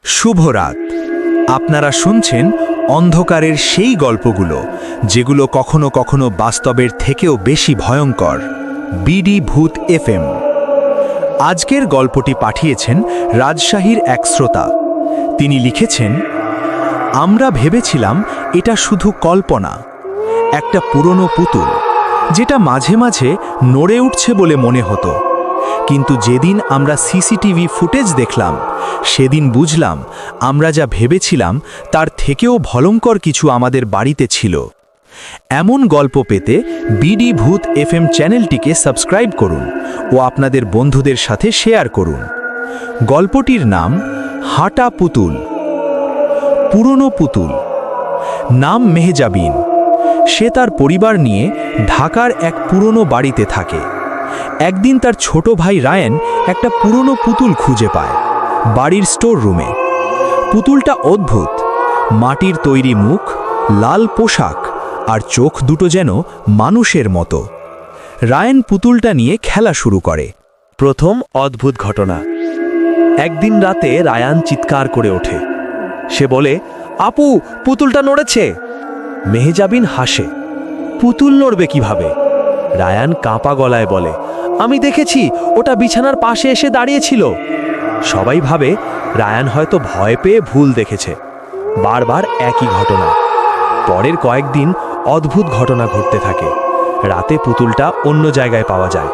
শুভ রাত। আপনারা শুনছেন অন্ধকারের সেই গল্পগুলো যেগুলো কখনো কখনো বাস্তবের থেকেও বেশি ভয়ঙ্কর। বিডি ভূত এফএম। আজকের গল্পটি পাঠিয়েছেন রাজশাহীর এক শ্রোতা। তিনি লিখেছেন, আমরা ভেবেছিলাম এটা শুধু কল্পনা, একটা পুরনো পুতুল যেটা মাঝে মাঝে নড়ে উঠছে বলে মনে হতো। কিন্তু যেদিন আমরা সিসিটিভি ফুটেজ দেখলাম সেদিন বুঝলাম আমরা যা ভেবেছিলাম তার থেকেও ভয়ঙ্কর কিছু আমাদের বাড়িতে ছিল। এমন গল্প পেতে বিডি ভূত এফএম চ্যানেলটিকে সাবস্ক্রাইব করুন ও আপনাদের বন্ধুদের সাথে শেয়ার করুন। গল্পটির নাম হাঁটা পুতুল। পুরনো পুতুল। নাম মেহজাবিন। সে তার পরিবার নিয়ে ঢাকার এক পুরনো বাড়িতে থাকে। একদিন তার ছোট ভাই রায়ান একটা পুরনো পুতুল খুঁজে পায় বাড়ির স্টোর রুমে। পুতুলটা অদ্ভুত, মাটির তৈরি মুখ, লাল পোশাক আর চোখ দুটো যেন মানুষের মতো। রায়ান পুতুলটা নিয়ে খেলা শুরু করে। প্রথম অদ্ভুত ঘটনা। একদিন রাতে রায়ান চিৎকার করে ওঠে। সে বলে, আপু, পুতুলটা নড়েছে। মেহজাবিন হাসে, পুতুল নড়বে কিভাবে? রায়ান কাঁপা গলায় বলে, আমি দেখেছি, ওটা বিছানার পাশে এসে দাঁড়িয়েছিল। সবাই ভাবে রায়ান হয়তো ভয় পেয়ে ভুল দেখেছে। বারবার একই ঘটনা। পরের কয়েকদিন অদ্ভুত ঘটনা ঘটতে থাকে। রাতে পুতুলটা অন্য জায়গায় পাওয়া যায়,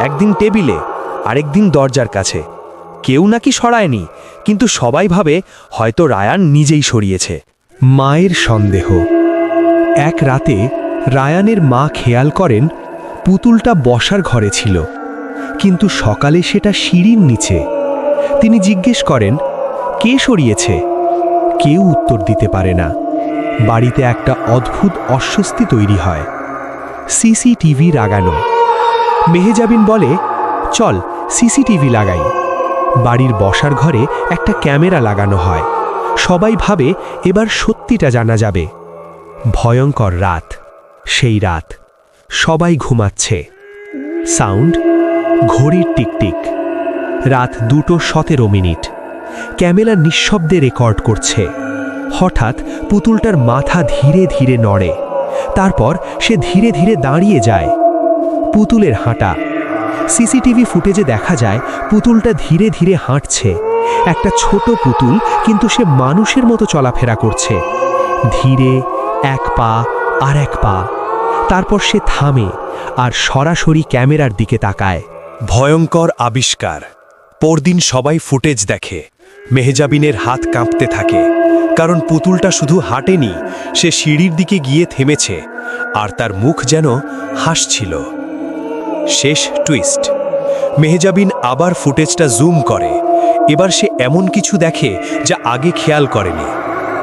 একদিন টেবিলে, আরেকদিন দরজার কাছে। কেউ নাকি সরায়নি, কিন্তু সবাই ভাবে হয়তো রায়ান নিজেই সরিয়েছে। মায়ের সন্দেহ। এক রাতে রায়ানের মা খেয়াল করেন পুতুলটা বসার ঘরে ছিল, কিন্তু সকালে সেটা সিঁড়ির নিচে। তিনি জিজ্ঞেস করেন, কে সরিয়েছে? কেউ উত্তর দিতে পারে না। বাড়িতে একটা অদ্ভুত অস্বস্তি তৈরি হয়। সিসিটিভি লাগানো। মেহজাবিন বলে, চল সিসিটিভি লাগাই। বাড়ির বসার ঘরে একটা ক্যামেরা লাগানো হয়। সবাই ভাবে এবার সত্যিটা জানা যাবে। ভয়ঙ্কর রাত। সেই রাত সবাই ঘুমাচ্ছে। সাউন্ড, ঘড়ির টিকটিক। রাত 2:17। ক্যামেরা নিঃশব্দে রেকর্ড করছে। হঠাৎ পুতুলটার মাথা ধীরে ধীরে নড়ে। তারপর সে ধীরে ধীরে দাঁড়িয়ে যায়। পুতুলের হাঁটা। সিসিটিভি ফুটেজে দেখা যায় পুতুলটা ধীরে ধীরে হাঁটছে। একটা ছোট পুতুল, কিন্তু সে মানুষের মতো চলাফেরা করছে। ধীরে, এক পা আর এক পা। তারপর সে থামে আর সরাসরি ক্যামেরার দিকে তাকায়। ভয়ঙ্কর আবিষ্কার। পরদিন সবাই ফুটেজ দেখে। মেহজাবিনের হাত কাঁপতে থাকে, কারণ পুতুলটা শুধু হাঁটেনি, সে সিঁড়ির দিকে গিয়ে থেমেছে, আর তার মুখ যেন হাসছিল। শেষ টুইস্ট। মেহজাবিন আবার ফুটেজটা জুম করে। এবার সে এমন কিছু দেখে যা আগে খেয়াল করেনি।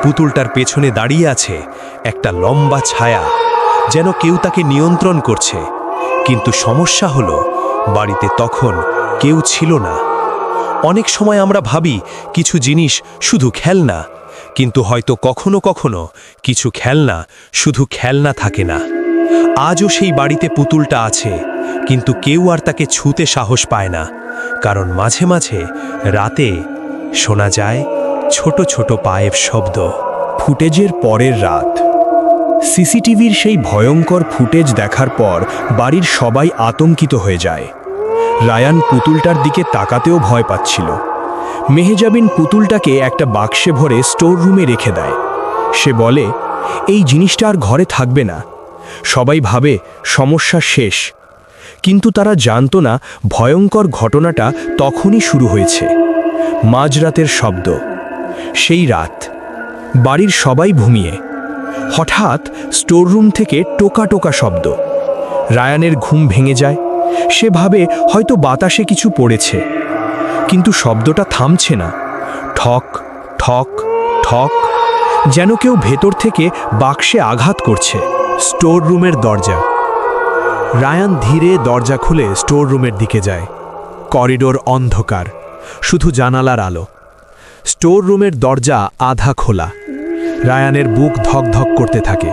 পুতুলটার পেছনে দাঁড়িয়ে আছে একটা লম্বা ছায়া, যেন কেউ তাকে নিয়ন্ত্রণ করছে। কিন্তু সমস্যা হলো, বাড়িতে তখন কেউ ছিল না। অনেক সময় আমরা ভাবি কিছু জিনিস শুধু খেলনা, কিন্তু হয়তো কখনো কখনো কিছু খেলনা শুধু খেলনা থাকে না। আজও সেই বাড়িতে পুতুলটা আছে, কিন্তু কেউ আর তাকে ছুঁতে সাহস পায় না, কারণ মাঝে মাঝে রাতে শোনা যায় ছোট ছোট পায়ের শব্দ। ফুটেজের পরের রাত। সিসিটিভির সেই ভয়ঙ্কর ফুটেজ দেখার পর বাড়ির সবাই আতঙ্কিত হয়ে যায়। রায়ান পুতুলটার দিকে তাকাতেও ভয় পাচ্ছিল। মেহজাবিন পুতুলটাকে একটা বাক্সে ভরে স্টোর রুমে রেখে দেয়। সে বলে, এই জিনিসটা আর ঘরে থাকবে না। সবাই ভাবে সমস্যা শেষ, কিন্তু তারা জানতো না ভয়ঙ্কর ঘটনাটা তখনই শুরু হয়েছে। মাঝরাতের শব্দ। সেই রাত বাড়ির সবাই ঘুমিয়ে। হঠাৎ স্টোররুম থেকে টোকা টোকা শব্দ। রায়ানের ঘুম ভেঙে যায়। সে ভাবে হয়তো বাতাসে কিছু পড়েছে, কিন্তু শব্দটা থামছে না। ঠক ঠক ঠক, যেন কেউ ভেতর থেকে বাক্সে আঘাত করছে। স্টোর রুমের দরজা। রায়ান ধীরে দরজা খুলে স্টোর রুমের দিকে যায়। করিডোর অন্ধকার, শুধু জানালার আলো। স্টোর রুমের দরজা আধা খোলা। রায়ানের বুক ধকধক করতে থাকে।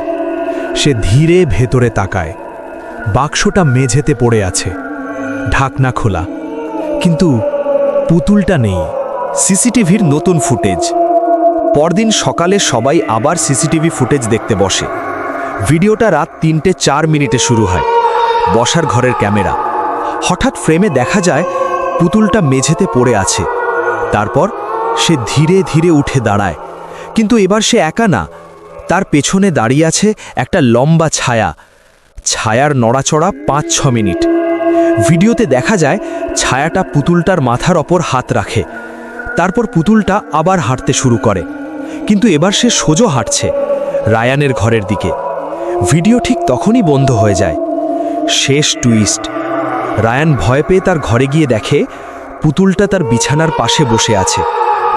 সে ধীরে ভেতরে তাকায়। বাক্সটা মেঝেতে পড়ে আছে, ঢাকনা খোলা, কিন্তু পুতুলটা নেই। সিসিটিভির নতুন ফুটেজ। পরদিন সকালে সবাই আবার সিসিটিভি ফুটেজ দেখতে বসে। ভিডিওটা রাত 3:04 শুরু হয়। বসার ঘরের ক্যামেরা। হঠাৎ ফ্রেমে দেখা যায় পুতুলটা মেঝেতে পড়ে আছে। তারপর সে ধীরে ধীরে উঠে দাঁড়ায়, কিন্তু এবার সে একা না, তার পেছনে দাঁড়িয়ে আছে একটা লম্বা ছায়া। ছায়ার নড়াচড়া 5-6 মিনিট। ভিডিওতে দেখা যায় ছায়াটা পুতুলটার মাথার ওপর হাত রাখে। তারপর পুতুলটা আবার হাঁটতে শুরু করে, কিন্তু এবার সে সোজা হাঁটছে রায়ানের ঘরের দিকে। ভিডিও ঠিক তখনই বন্ধ হয়ে যায়। শেষ টুইস্ট। রায়ান ভয় পেয়ে তার ঘরে গিয়ে দেখে পুতুলটা তার বিছানার পাশে বসে আছে।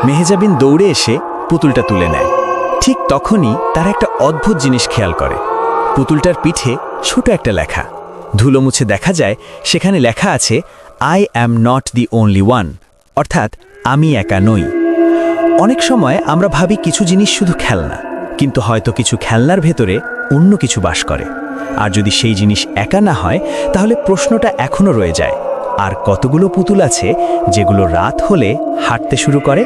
মেহজাবিন দৌড়ে এসে পুতুলটা তুলে নেয়। ঠিক তখনই তার একটা অদ্ভুত জিনিস খেয়াল করে। পুতুলটার পিঠে ছোট একটা লেখা। ধুলো মুছে দেখা যায় সেখানে লেখা আছে, I am not the only one, অর্থাৎ আমি একা নই। অনেক সময় আমরা ভাবি কিছু জিনিস শুধু খেলনা, কিন্তু হয়তো কিছু খেলনার ভেতরে অন্য কিছু বাস করে। আর যদি সেই জিনিস একা না হয়, তাহলে প্রশ্নটা এখনো রয়ে যায়, আর কতগুলো পুতুল আছে যেগুলো রাত হলে হাঁটতে শুরু করে?